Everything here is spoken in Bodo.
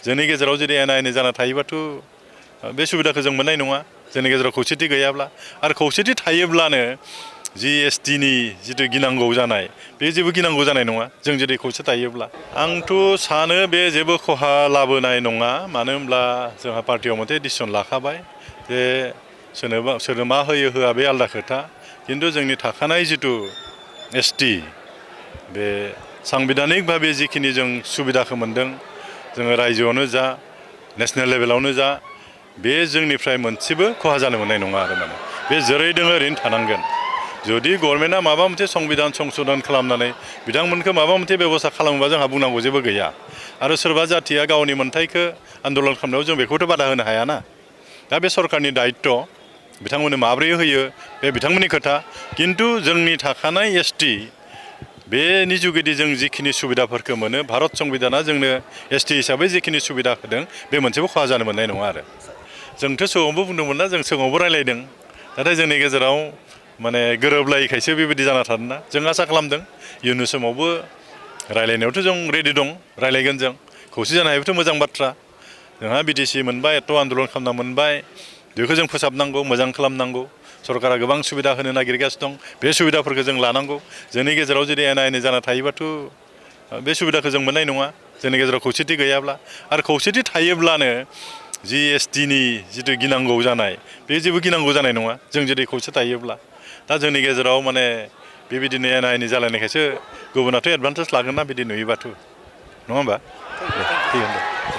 जोंनि गेजेराव जुदि एना एनि जाना थायोबाथ' बे सुबिदाखौ जों मोननाय नङा। जोंनि गेजेराव खौसेथि गैयाब्ला आरो खौसेथि थायोब्लानो GSTनि जिथु गिनांगौ जानाय बे जेबो गिनांगौ जानाय नङा जों जुदि खौसे थायोब्ला। आंथ' सानो बे जेबो खहा लाबोनाय नङा। मानो होनब्ला जोंहा पार्टियाव मोनसे डिसिसन लाखाबाय जे सोरनो मा होयो होआ बे आलादा खोथा। खिन्थु जोंनि थाखानाय जिथु ST बे सांबिधानिक भाबे जिखिनि जों सुबिदाखौ मोनदों जोङो रायजोआवनो जा नेसनेल लेभेलावनो जा बे जोंनिफ्राय मोनसेबो खहा जानो मोननाय नङा आरो माने बे जेरै दङ ओरैनो थानांगोन। जुदि गभर्नमेन्टआ माबा मोनसे संबिधान संशोधन खालामनानै बिथांमोनखौ माबा मोनसे बेब'स्था खालामोबा जोंहा बुंनांगौ जेबो गैया। आरो सोरबा जाथिया गावनि मोन्थाइखौ आन्दलन खालामनायाव जों बेखौथ' बादा होनो हायाना। दा बे सरकारनि दायित्व बिथांमोननो माब्रै होयो बे बिथांमोननि खोथा। खिन्थु जोंनि थाखानाय ST बेनि जुगेदि जों जिखिनि सुबिदाफोरखौ मोनो भारत संबिधाना जोंनो ST हिसाबै जिखिनि सुबिदा होदों बे मोनसेबो खहा जानो मोननाय नङा आरो। जोंथ' सिगाङावबो बुंदोंमोन ना जों सिगाङावबो रायलायदों। नाथाय जोंनि गेजेराव माने गोरोबलायिखायसो बेबायदि जाना थादोंना। जों आसा खालामदों इयुननि समावबो रायलायनायावथ' जों रेडि दं रायलायगोन जों। खौसे जानो हायोबाथ' मोजां बाथ्रा। जोंहा BTC मोनबाय एथ' आन्दलन खालामना मोनबाय बेखौ जों फोसाबनांगौ मोजां खालामनांगौ। सरकारा गोबां सुबिदा होनो नागिरगासिनो दं बे सुबिदाफोरखौ जों लानांगौ। जोंनि गेजेराव जुदि एना एनि जाना थायोबाथ' बे सुबिदाखौ जों मोननाय नङा जोंनि गेजेराव खौसेथि गैयाब्ला। आरो खौसेथि थायोब्लानो GSTनि जिथु गिनांगौ जानाय बे जेबो गिनांगौ जानाय नङा जों जुदि खौसे थायोब्ला। दा जोंनि गेजेराव माने बेबायदिनो एना एनि जालायनायखायसो गुबुनाथ' एडभान्टेज लागोन ना बिदि नुयोबाथ' नङा होमबा? दे थिगानो दे।